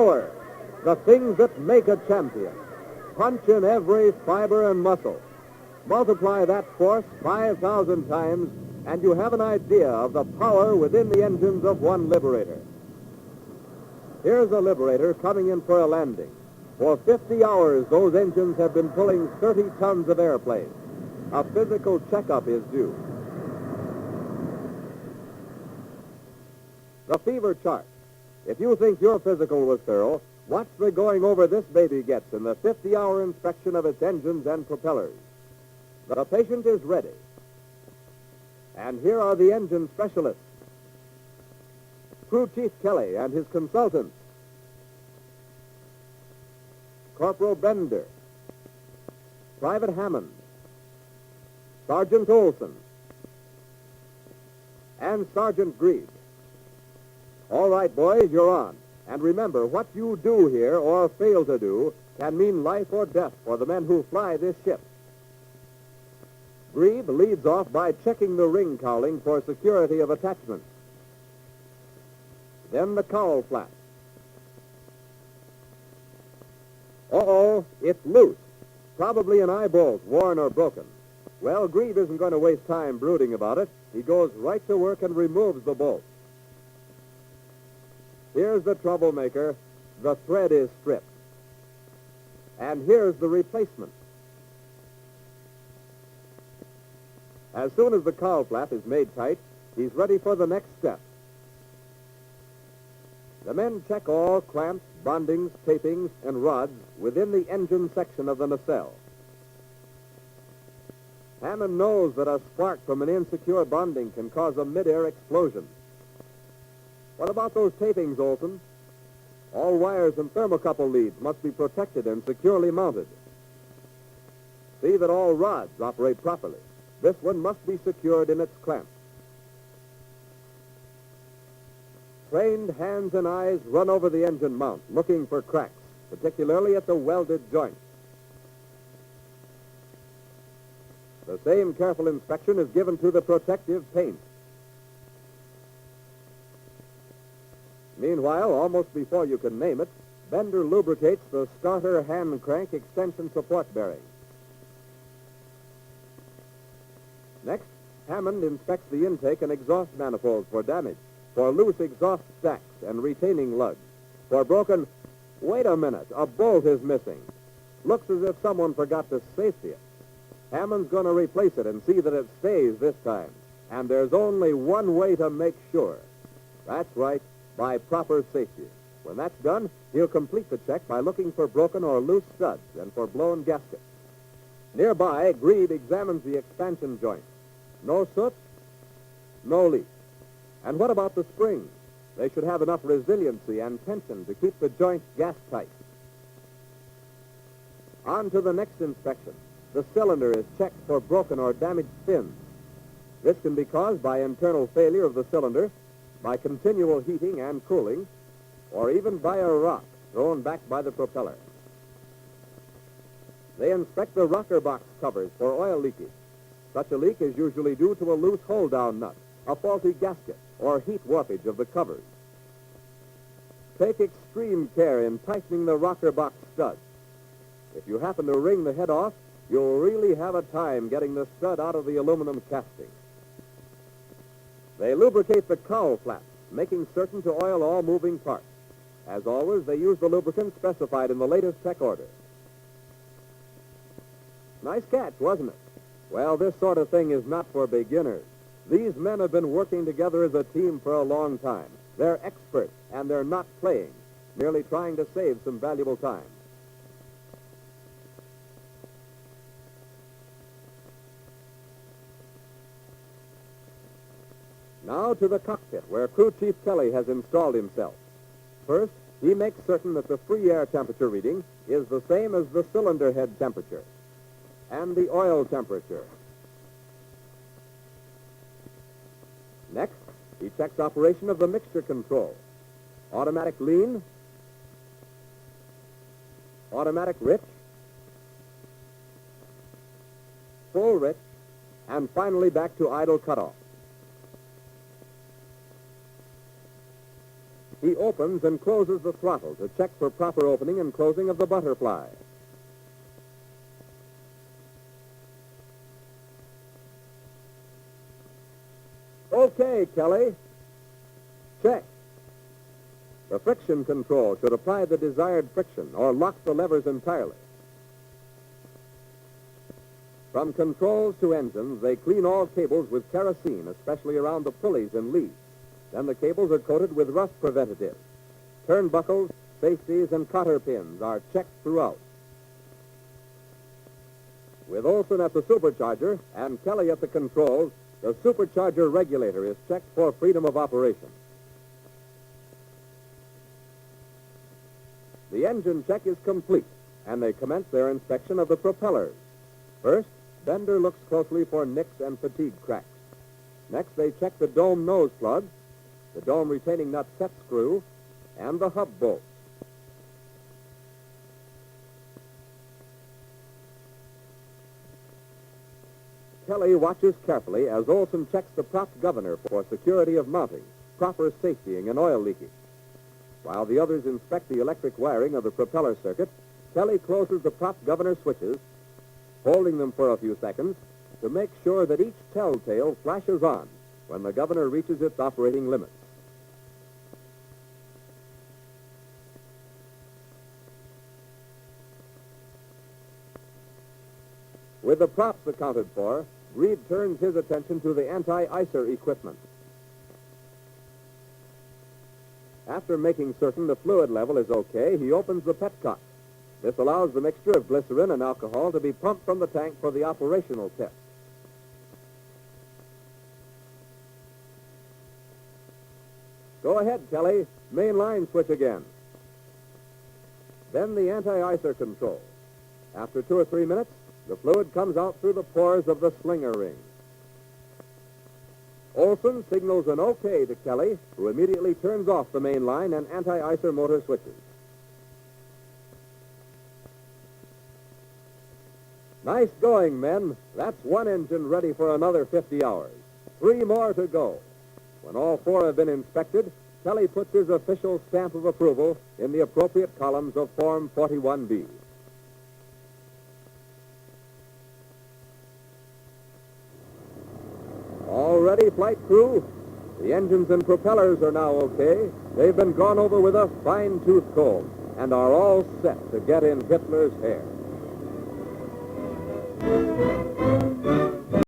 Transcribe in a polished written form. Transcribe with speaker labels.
Speaker 1: Power, the things that make a champion. Punch in every fiber and muscle. Multiply that force 5,000 times, and you have an idea of the power within the engines of one Liberator. Here's a Liberator coming in for a landing. For 50 hours, those engines have been pulling 30 tons of airplane. A physical checkup is due. The fever chart. If you think your physical was thorough, watch the going over this baby gets in the 50-hour inspection of its engines and propellers. The patient is ready. And here are the engine specialists. Crew Chief Kelly and his consultants. Corporal Bender, Private Hammond, Sergeant Olson, and Sergeant Greed. All right, boys, you're on. And remember, what you do here or fail to do can mean life or death for the men who fly this ship. Greed leads off by checking the ring cowling for security of attachment. Then the cowl flap. Uh-oh, it's loose. Probably an eye bolt, worn or broken. Well, Greed isn't going to waste time brooding about it. He goes right to work and removes the bolt. Here's the troublemaker. The thread is stripped. And here's the replacement. As soon as the cowl flap is made tight, he's ready for the next step. The men check all clamps, bondings, tapings, and rods within the engine section of the nacelle. Hammond knows that a spark from an insecure bonding can cause a mid-air explosion. What about those tapings, Olson? All wires and thermocouple leads must be protected and securely mounted. See that all rods operate properly. This one must be secured in its clamp. Trained hands and eyes run over the engine mount, looking for cracks, particularly at the welded joints. The same careful inspection is given to the protective paint. Meanwhile, almost before you can name it, Bender lubricates the starter hand crank extension support bearing. Next, Hammond inspects the intake and exhaust manifolds for damage, for loose exhaust stacks and retaining lugs, for broken... Wait a minute, a bolt is missing. Looks as if someone forgot to safety it. Hammond's going to replace it and see that it stays this time. And there's only one way to make sure. That's right, by proper safety. When that's done, he'll complete the check by looking for broken or loose studs and for blown gaskets. Nearby, Greed examines the expansion joint. No soot, no leak. And what about the springs? They should have enough resiliency and tension to keep the joint gas-tight. On to the next inspection. The cylinder is checked for broken or damaged fins. This can be caused by internal failure of the cylinder, by continual heating and cooling, or even by a rock thrown back by the propeller. They inspect the rocker box covers for oil leakage. Such a leak is usually due to a loose hold-down nut, a faulty gasket, or heat warpage of the covers. Take extreme care in tightening the rocker box studs. If you happen to wring the head off, you'll really have a time getting the stud out of the aluminum casting. They lubricate the cowl flap, making certain to oil all moving parts. As always, they use the lubricant specified in the latest tech order. Nice catch, wasn't it? Well, this sort of thing is not for beginners. These men have been working together as a team for a long time. They're experts, and they're not playing, merely trying to save some valuable time. Now to the cockpit, where Crew Chief Kelly has installed himself. First, he makes certain that the free air temperature reading is the same as the cylinder head temperature and the oil temperature. Next, he checks operation of the mixture control. Automatic lean, automatic rich, full rich, and finally back to idle cutoff. he opens and closes the throttle to check for proper opening and closing of the butterfly. Okay, Kelly. Check. The friction control should apply the desired friction or lock the levers entirely. From controls to engines, they clean all cables with kerosene, especially around the pulleys and leads. Then the cables are coated with rust preventative. Turnbuckles, safeties, and cotter pins are checked throughout. With Olson at the supercharger and Kelly at the controls, the supercharger regulator is checked for freedom of operation. The engine check is complete, and they commence their inspection of the propellers. First, Bender looks closely for nicks and fatigue cracks. Next, they check the dome nose plug, the dome retaining nut set screw, and the hub bolts. Kelly watches carefully as Olson checks the prop governor for security of mounting, proper safetying, and oil leakage. While the others inspect the electric wiring of the propeller circuit, Kelly closes the prop governor switches, holding them for a few seconds to make sure that each telltale flashes on when the governor reaches its operating limits. With the props accounted for, Reed turns his attention to the anti-icer equipment. After making certain the fluid level is okay, he opens the petcock. This allows the mixture of glycerin and alcohol to be pumped from the tank for the operational test. Go ahead, Kelly. Main line switch again. Then the anti-icer control. After 2 or 3 minutes, the fluid comes out through the pores of the slinger ring. Olson signals an okay to Kelly, who immediately turns off the main line and anti-icer motor switches. Nice going, men. That's one engine ready for another 50 hours. 3 more to go. When all 4 have been inspected, Kelly puts his official stamp of approval in the appropriate columns of Form 41B. All ready, flight crew? The engines and propellers are now okay. They've been gone over with a fine-tooth comb and are all set to get in Hitler's hair.